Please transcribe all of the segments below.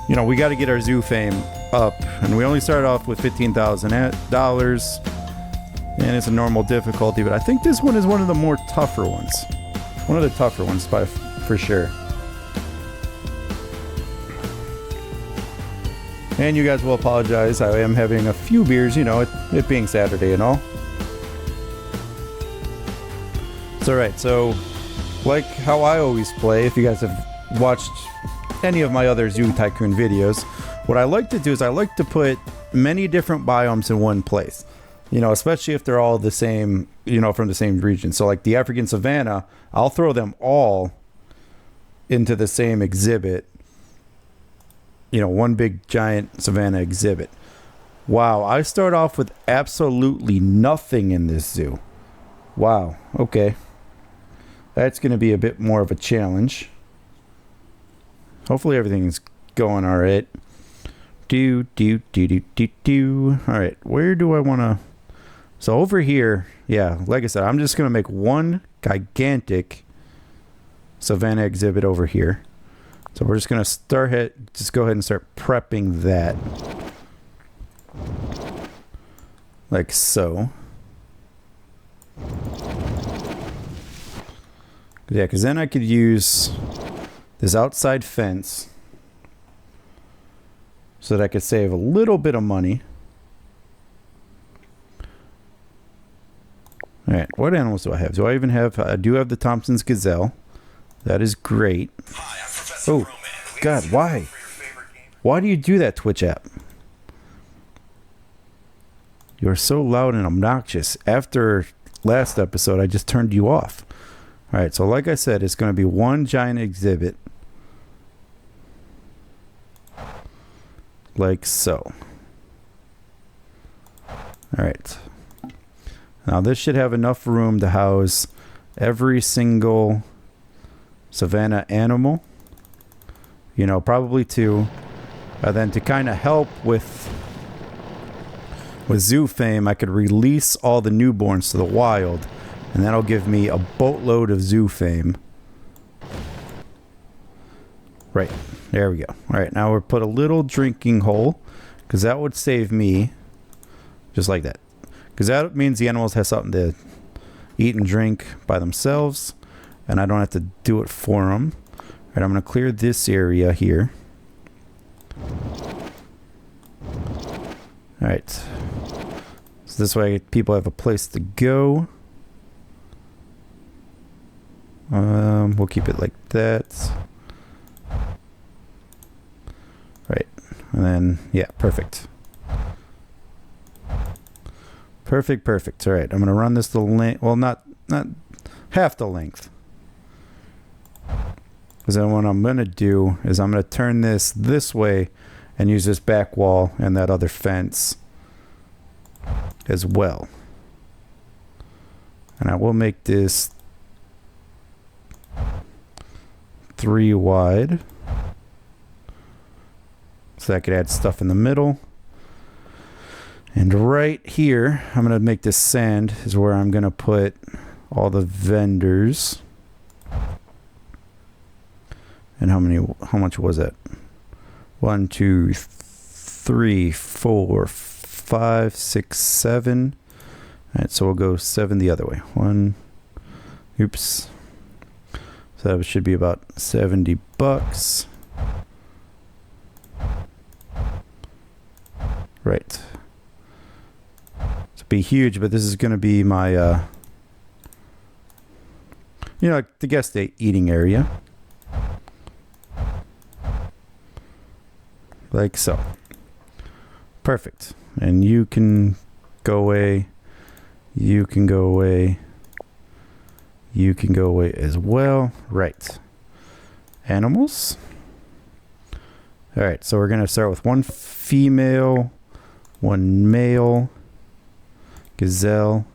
you know, we got to get our zoo fame up, and we only started off with $15,000, and it's a normal difficulty, but I think this one is one of the more tougher ones. One of the tougher ones for sure. And you guys will apologize, I am having a few beers, you know, it being Saturday and all. It's alright, so like how I always play, if you guys have watched any of my other Zoo Tycoon videos, what I like to do is I like to put many different biomes in one place. You know, especially if they're all the same, you know, from the same region. So like the African savanna, I'll throw them all into the same exhibit. You know, one big giant savanna exhibit. Wow, I start off with absolutely nothing in this zoo. Wow, okay. That's going to be a bit more of a challenge. Hopefully everything's going all right. Alright, where do I want to... So over here, yeah, like I said, I'm just going to make one gigantic savanna exhibit over here. So we're just going to just go ahead and start prepping that. Like so. Yeah, because then I could use this outside fence so that I could save a little bit of money. Alright, what animals do I have? Do I even have... I do have the Thompson's gazelle. That is great. Oh, God, why? Why do you do that, Twitch app? You're so loud and obnoxious. After last episode, I just turned you off. Alright, so like I said, it's going to be one giant exhibit. Like so. Alright. Now this should have enough room to house every single savanna animal. You know, probably two. And then to kind of help with zoo fame, I could release all the newborns to the wild. And that'll give me a boatload of zoo fame. Right. There we go. Alright, now we'll put a little drinking hole. Because that would save me. Just like that. Because that means the animals have something to eat and drink by themselves. And I don't have to do it for them. Alright, I'm going to clear this area here. Alright. So this way people have a place to go. We'll keep it like that. Right. And then, yeah, perfect. Perfect. All right, I'm going to run this the length. Well, not half the length. Because then what I'm going to do is I'm going to turn this way and use this back wall and that other fence as well. And I will make this 3 wide. So I could add stuff in the middle. And right here, I'm going to make this sand is where I'm going to put all the vendors. And how much was that? 1, 2, 3, 4, 5, 6, 7. All right, so we'll go 7 the other way. Oops. So that should be about $70. Right. Be huge, but this is going to be my you know, the guest eating area, like so. Perfect. And you can go away, you can go away, you can go away as well. Right. Animals. All right, so we're going to start with 1 female, 1 male gazelle.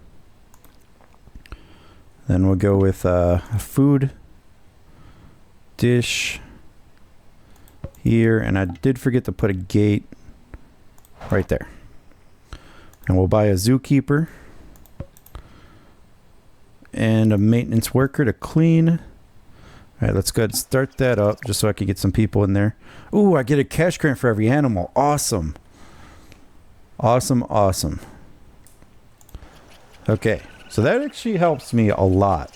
Then we'll go with a food dish here, and I did forget to put a gate right there. And we'll buy a zookeeper and a maintenance worker to clean. All All right, let's go ahead and start that up just so I can get some people in there. Ooh, I get a cash grant for every animal. Awesome. Awesome, awesome. Okay, so that actually helps me a lot,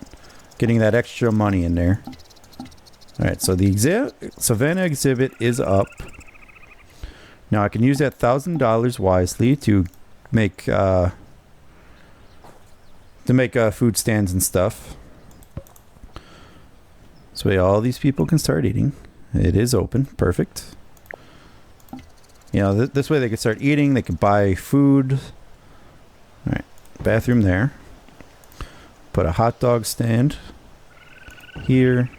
getting that extra money in there. All right, so the Savannah exhibit is up. Now I can use that $1,000 wisely to make food stands and stuff. So all these people can start eating. It is open. Perfect. You know, this way they can start eating. They can buy food. All right. Bathroom there. Put a hot dog stand here.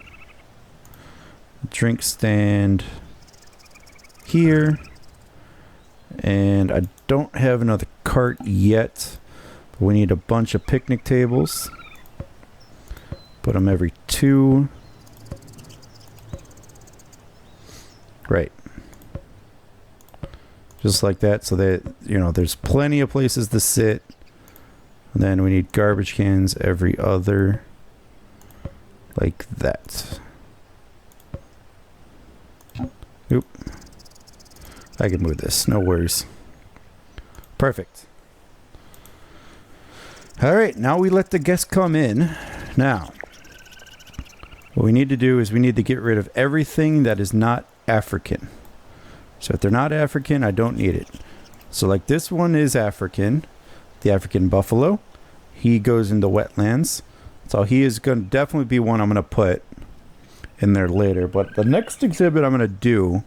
Drink stand here. And I don't have another cart yet. But we need a bunch of picnic tables. Put them every 2. Right. Just like that, so that, you know, there's plenty of places to sit. And then we need garbage cans every other. Like that. Oop. I can move this, no worries. Perfect. Alright, now we let the guests come in. Now, what we need to do is we need to get rid of everything that is not African. So if they're not African, I don't need it. So like this one is African, the African buffalo. He goes into wetlands. So he is going to definitely be one I'm going to put in there later. But the next exhibit I'm going to do,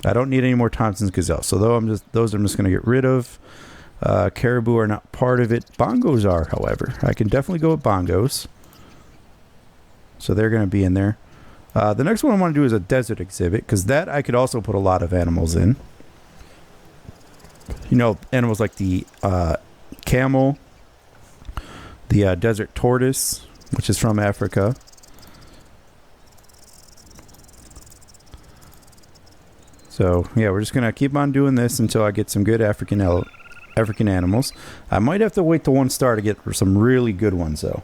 I don't need any more Thompson's gazelle. So those I'm just going to get rid of. Caribou are not part of it. Bongos are, however. I can definitely go with bongos. So they're going to be in there. The next one I want to do is a desert exhibit, because that I could also put a lot of animals in. You know, animals like the camel, the desert tortoise, which is from Africa. So, yeah, we're just going to keep on doing this until I get some good African animals. I might have to wait till 1 star to get some really good ones, though.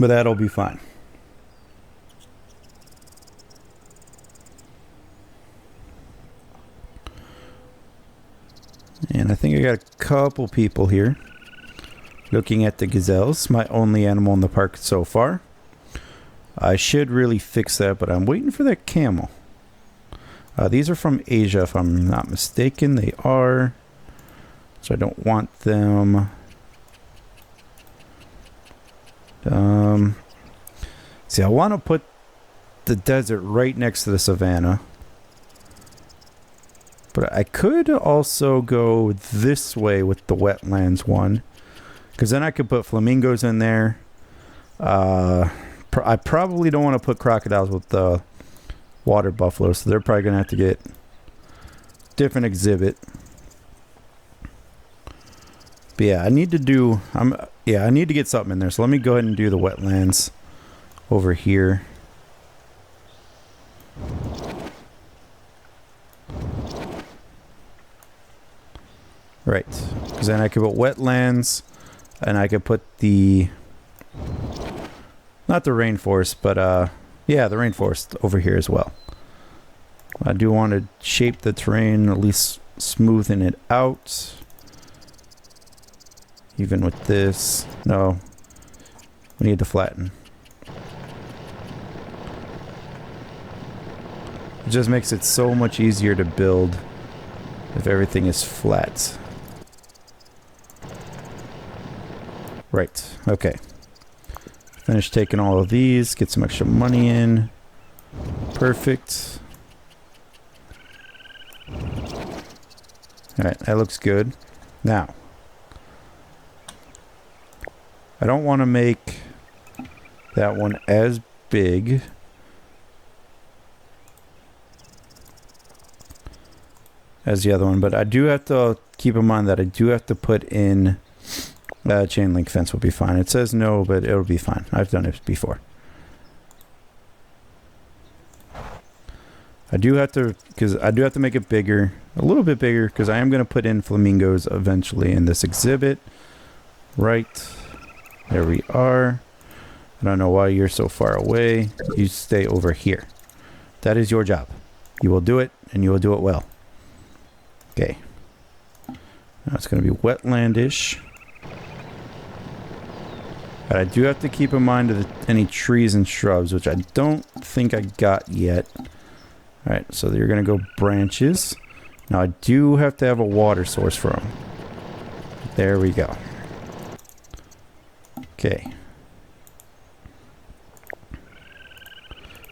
But that'll be fine. And I think I got a couple people here looking at the gazelles, my only animal in the park so far. I should really fix that, but I'm waiting for that camel. These are from Asia, if I'm not mistaken. They are. So I don't want them. See, I want to put the desert right next to the savannah. But I could also go this way with the wetlands one. Because then I could put flamingos in there. I probably don't want to put crocodiles with the water buffalo. So they're probably going to have to get different exhibit. But yeah, I need to do... I need to get something in there. So let me go ahead and do the wetlands over here. Right. Because then I could put wetlands, and I could put the... not the rainforest, but yeah, the rainforest over here as well. I do want to shape the terrain, at least smoothen it out. Even with this. No. We need to flatten. It just makes it so much easier to build if everything is flat. Right. Okay. Finish taking all of these. Get some extra money in. Perfect. Alright, that looks good. Now, I don't want to make that one as big. As the other one, but I do have to keep in mind that I do have to put in chain link fence will be fine. It says no, but it'll be fine. I've done it before. I do have to, because I do have to make it bigger, a little bit bigger, because I am going to put in flamingos eventually in this exhibit. Right. There we are. I don't know why you're so far away. You stay over here. That is your job. You will do it, and you will do it well. Okay. Now it's going to be wetlandish. But I do have to keep in mind any trees and shrubs, which I don't think I got yet. Alright, so you're going to go branches. Now I do have to have a water source for them. There we go. Okay.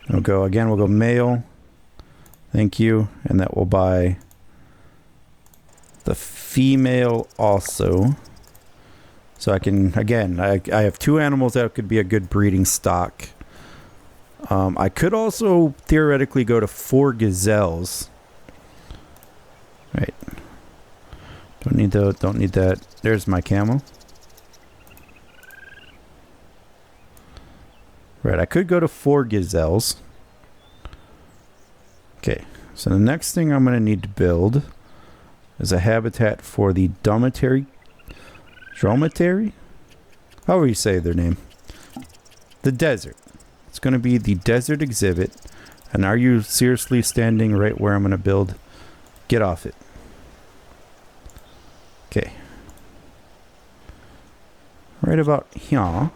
We'll go again, we'll go male. Thank you. And that will buy the female also. So I can, again, I have 2 animals that could be a good breeding stock. I could also theoretically go to 4 gazelles. Right. Don't need that. There's my camel. Right, I could go to 4 gazelles. Okay, so the next thing I'm going to need to build is a habitat for the dromedary? However you say their name. The desert. It's going to be the desert exhibit. And are you seriously standing right where I'm going to build? Get off it. Okay. Right about here.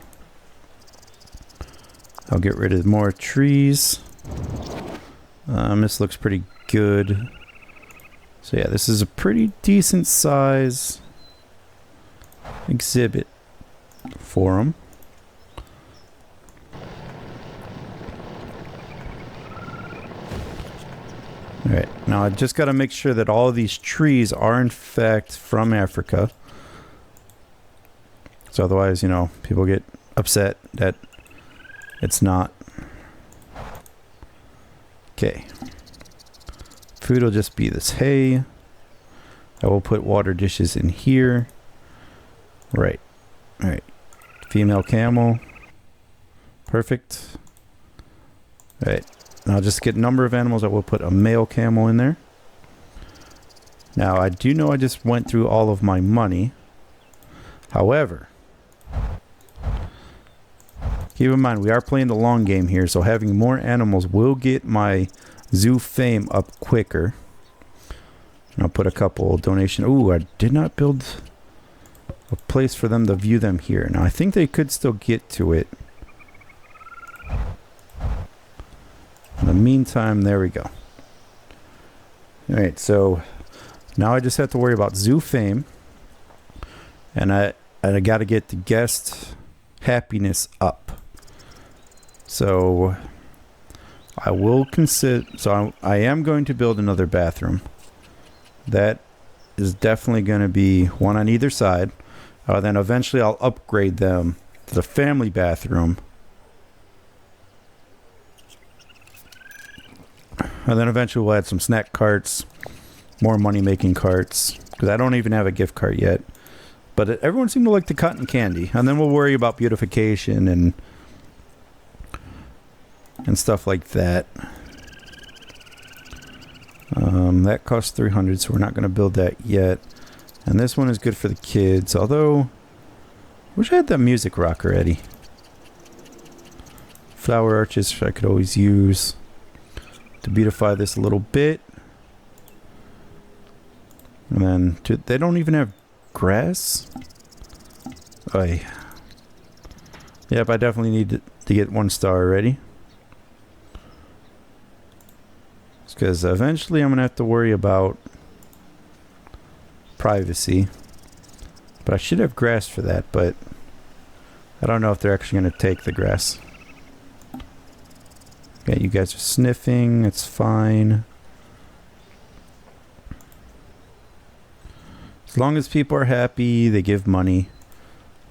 I'll get rid of more trees. This looks pretty good. So yeah, this is a pretty decent size exhibit for them. Alright, now I just got to make sure that all of these trees are in fact from Africa. So otherwise, you know, people get upset that it's not. Okay. Food will just be this hay. I will put water dishes in here. Right. Alright. Female camel. Perfect. Alright. Now I'll just get number of animals. I will put a male camel in there. Now I do know I just went through all of my money. However, keep in mind, we are playing the long game here, so having more animals will get my zoo fame up quicker. And I'll put a couple donation. Ooh, I did not build a place for them to view them here. Now, I think they could still get to it. In the meantime, there we go. Alright, so now I just have to worry about zoo fame. And I got to get the guest happiness up. So I will consider. So I am going to build another bathroom. That is definitely going to be one on either side. Then eventually I'll upgrade them to the family bathroom. And then eventually we'll add some snack carts, more money making carts, because I don't even have a gift cart yet. But everyone seemed to like the cotton candy. And then we'll worry about beautification and stuff like that. That costs 300, so we're not going to build that yet. And this one is good for the kids, although I wish I had that music rock already. Flower arches I could always use to beautify this a little bit. And then they don't even have grass. Oy. Yep, I definitely need to get 1 star already. Because eventually I'm going to have to worry about privacy. But I should have grass for that, but I don't know if they're actually going to take the grass. Yeah, you guys are sniffing. It's fine. As long as people are happy, they give money,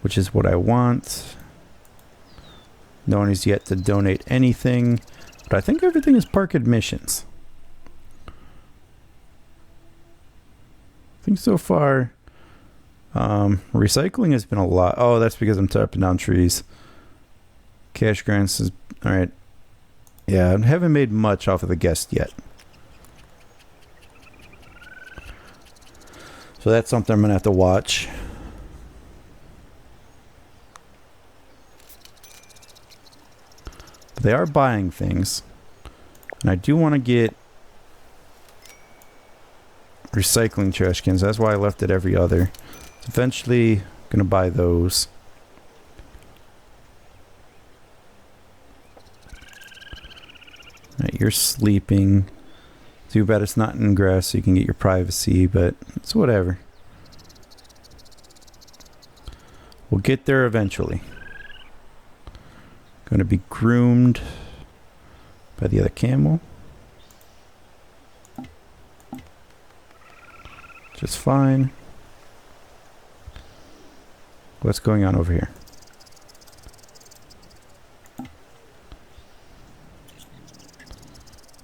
which is what I want. No one has yet to donate anything, but I think everything is park admissions. I think so far, recycling has been a lot. Oh, that's because I'm chopping down trees. Cash grants is, alright. Yeah, I haven't made much off of the guest yet. So that's something I'm going to have to watch. They are buying things. And I do want to get recycling trash cans. That's why I left it every other. Eventually, I'm going to buy those. Right, you're sleeping. Too bad it's not in grass so you can get your privacy, but it's whatever. We'll get there eventually. Going to be groomed by the other camel. Just fine. What's going on over here?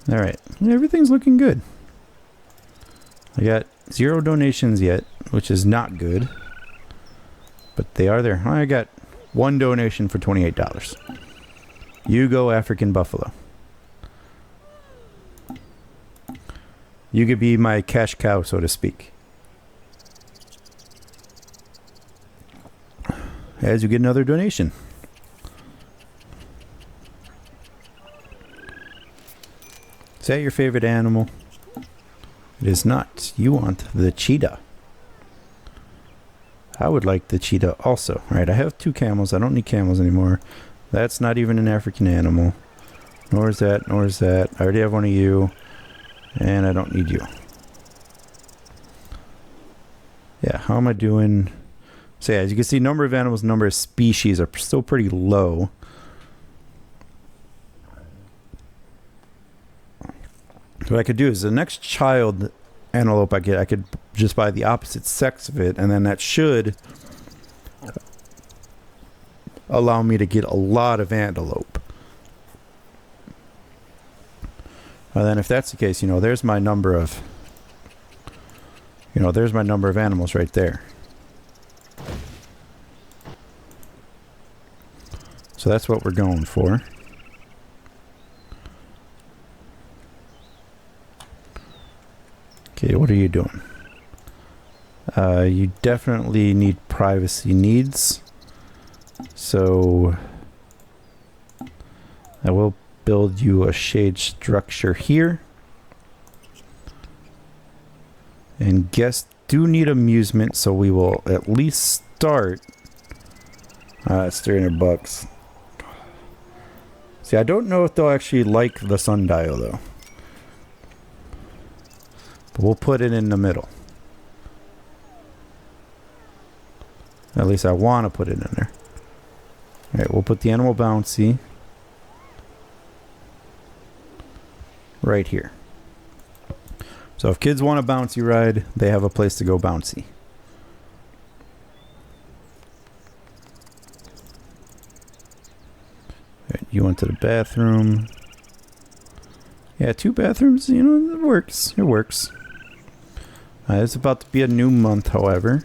Alright, everything's looking good. I got 0 donations yet, which is not good. But they are there. I got 1 donation for $28. You go, African buffalo. You could be my cash cow, so to speak. As you get another donation. Is that your favorite animal? It is not. You want the cheetah. I would like the cheetah also. Alright, I have 2 camels. I don't need camels anymore. That's not even an African animal. Nor is that, nor is that. I already have one of you. And I don't need you. Yeah, how am I doing? So yeah, as you can see, number of animals, number of species are still pretty low. So what I could do is the next child antelope I get, I could just buy the opposite sex of it, and then that should allow me to get a lot of antelope. And then if that's the case, you know, there's my number of, there's my number of animals right there. So that's what we're going for. Okay, what are you doing? You definitely need privacy needs. So I will build you a shade structure here. And guests do need amusement, so we will at least start. It's $300. See, I don't know if they'll actually like the sundial though. But we'll put it in the middle. At least I want to put it in there. Alright, we'll put the animal bouncy right here. So if kids want a bouncy ride, they have a place to go bouncy. Alright, you went to the bathroom. Yeah, 2 bathrooms, it works. It works. It's about to be a new month, however.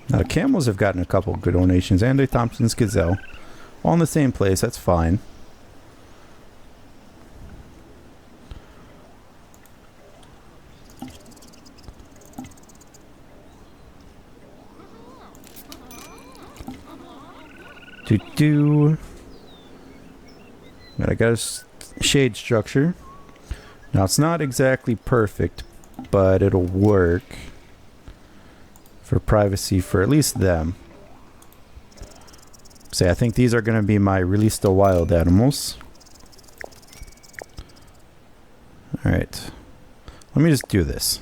Now, the camels have gotten a couple good donations, and a Thompson's Gazelle. All in the same place, that's fine. I got a shade structure. Now, it's not exactly perfect, but it'll work for privacy for at least them. Say, I think these are going to be my release the wild animals. Alright. Let me just do this.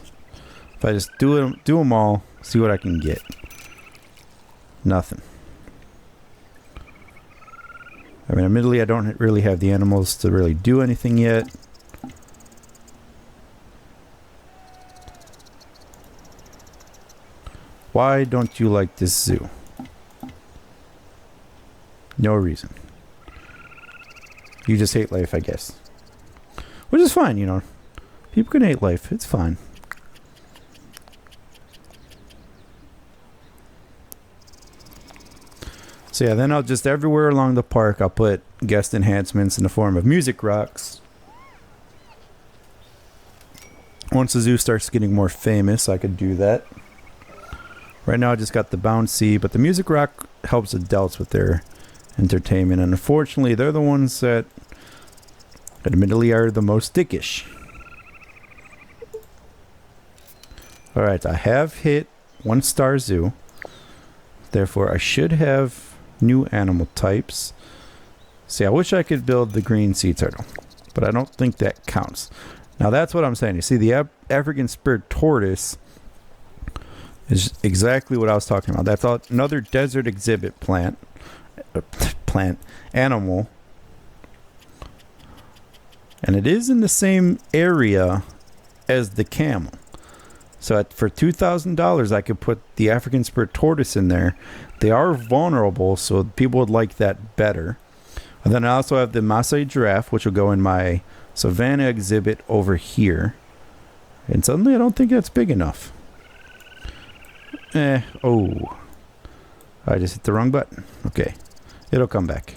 If I just do them all, see what I can get. Nothing. I mean, admittedly, I don't really have the animals to really do anything yet. Why don't you like this zoo? No reason. You just hate life, I guess. Which is fine, People can hate life. It's fine. So yeah, then I'll just everywhere along the park, I'll put guest enhancements in the form of music rocks. Once the zoo starts getting more famous, I could do that. Right now I just got the bouncy, but the music rock helps adults with their entertainment. And unfortunately, they're the ones that admittedly are the most dickish. Alright, I have hit 1-star zoo. Therefore, I should have new animal types. See, I wish I could build the green sea turtle, but I don't think that counts. Now, that's what I'm saying. You see, the African spurred tortoise is exactly what I was talking about. That's another desert exhibit animal. And it is in the same area as the camel. So for $2,000, I could put the African spurred tortoise in there. They are vulnerable, so people would like that better. And then I also have the Maasai giraffe, which will go in my Savannah exhibit over here. And suddenly I don't think that's big enough. Oh. I just hit the wrong button. Okay. It'll come back.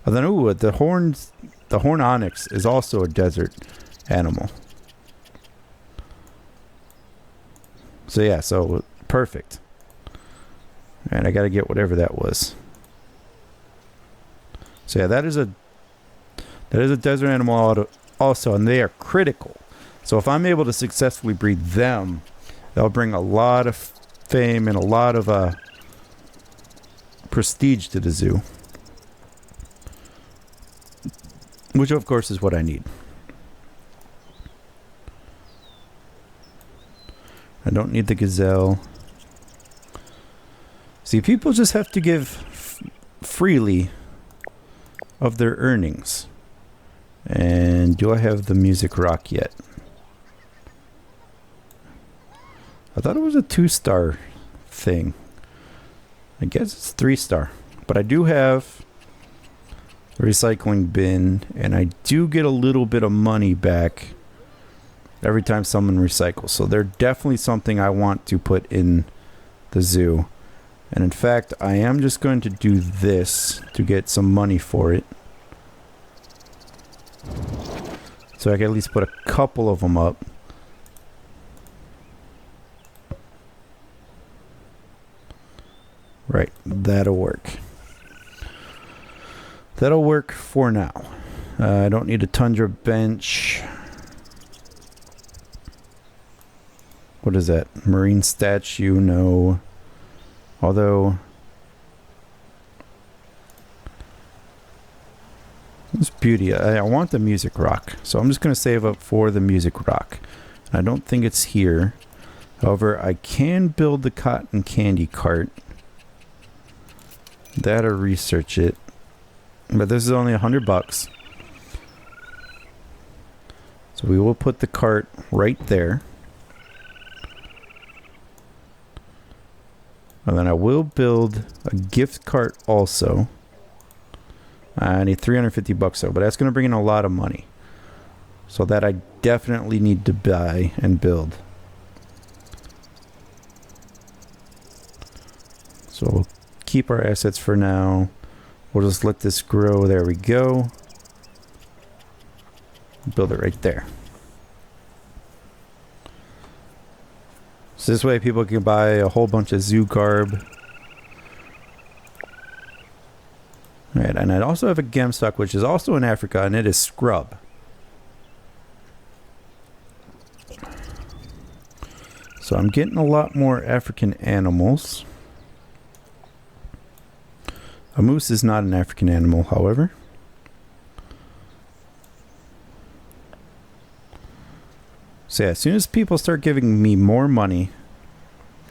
And then, ooh, the horn onyx is also a desert animal. So yeah, so perfect. And I gotta get whatever that was. So yeah, that is a desert animal also, and they are critical. So if I'm able to successfully breed them, that'll bring a lot of fame and a lot of prestige to the zoo. Which of course is what I need. I don't need the gazelle. See, people just have to give freely of their earnings. And do I have the music rock yet? I thought it was a 2-star thing. I guess it's 3-star. But I do have a recycling bin, and I do get a little bit of money back every time someone recycles. So they're definitely something I want to put in the zoo. And in fact, I am just going to do this to get some money for it. So I can at least put a couple of them up. Right, that'll work. That'll work for now. I don't need a tundra bench. What is that? Marine statue? No. Although, this beauty. I want the music rock. So I'm just going to save up for the music rock. I don't think it's here. However, I can build the cotton candy cart. That'll research it. But this is only $100. So we will put the cart right there. And then I will build a gift cart also. I need $350 though, but that's going to bring in a lot of money. So that I definitely need to buy and build. So we'll keep our assets for now. We'll just let this grow. There we go. Build it right there. So this way people can buy a whole bunch of zoo garb. Alright, and I also have a gemstock, which is also in Africa, and it is scrub. So I'm getting a lot more African animals. A moose is not an African animal, however. So yeah, as soon as people start giving me more money,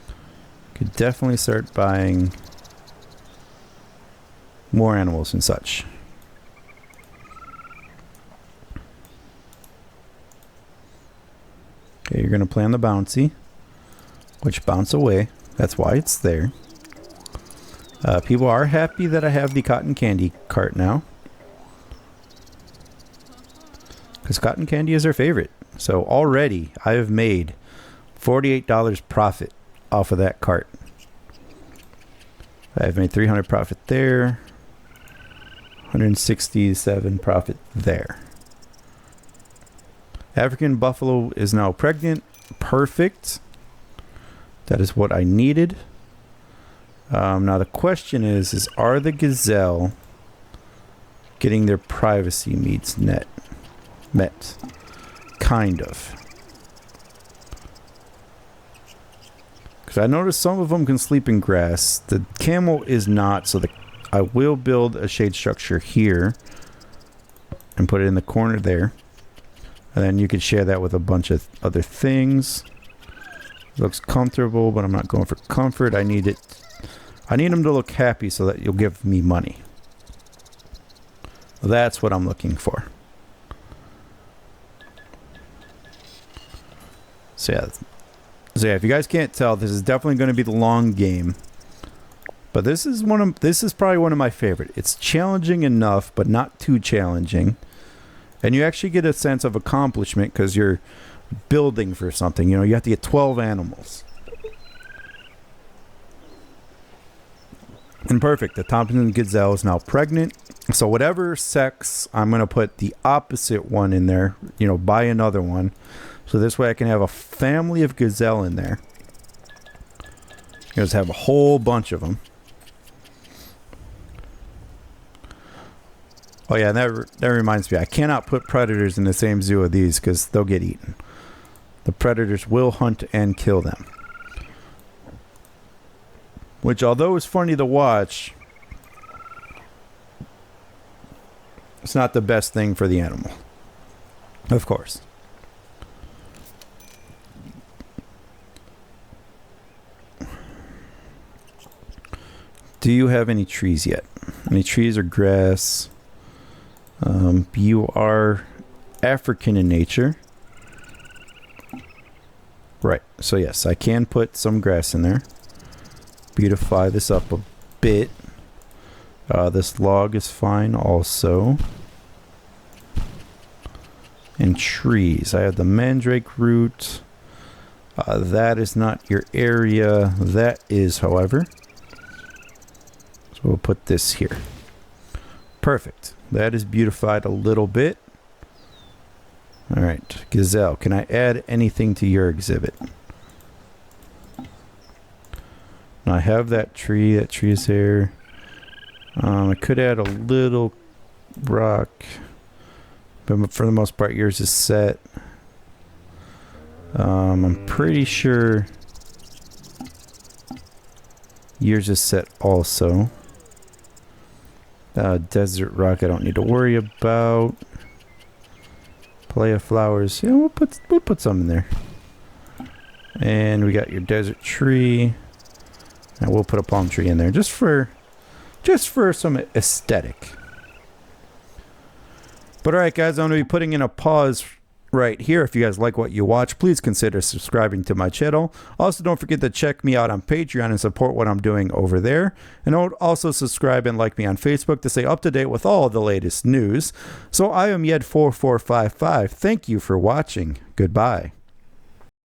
I could definitely start buying more animals and such. Okay, you're going to play on the bouncy, which bounce away. That's why it's there. People are happy that I have the cotton candy cart now, because cotton candy is their favorite. So already I have made $48 profit off of that cart. I've made $300 profit there, $167 profit there. African buffalo is now pregnant. Perfect. That is what I needed. Now the question is are the gazelle getting their privacy needs met? Kind of. Because I noticed some of them can sleep in grass. The camel is not, so I will build a shade structure here and put it in the corner there. And then you could share that with a bunch of other things. Looks comfortable, but I'm not going for comfort. I need them to look happy so that you'll give me money. That's what I'm looking for. So yeah, if you guys can't tell, this is definitely going to be the long game. But this is probably one of my favorite. It's challenging enough, but not too challenging. And you actually get a sense of accomplishment because you're building for something. You know, you have to get 12 animals. And perfect. The Thompson gazelle is now pregnant. So whatever sex, I'm going to put the opposite one in there. You know, buy another one. So this way I can have a family of gazelle in there. Just have a whole bunch of them. Oh yeah, and that reminds me. I cannot put predators in the same zoo of these because they'll get eaten. The predators will hunt and kill them. Which, although it's funny to watch, it's not the best thing for the animal. Of course. Do you have any trees yet? Any trees or grass? You are African in nature. Right. So yes, I can put some grass in there. Beautify this up a bit. This log is fine also. And trees. I have the mandrake root. That is not your area. That is, however. So we'll put this here. Perfect. That is beautified a little bit. Alright, gazelle. Can I add anything to your exhibit? Now I have that tree. That tree is there. I could add a little rock. But for the most part, yours is set. I'm pretty sure yours is set also. Desert rock I don't need to worry about. Playa flowers. Yeah, we'll put some in there. And we got your desert tree. And we'll put a palm tree in there just for some aesthetic. But alright guys, I'm going to be putting in a pause right here. If you guys like what you watch, please consider subscribing to my channel. Also, don't forget to check me out on Patreon and support what I'm doing over there. And also subscribe and like me on Facebook to stay up to date with all the latest news. So I am Yed4455. Thank you for watching. Goodbye.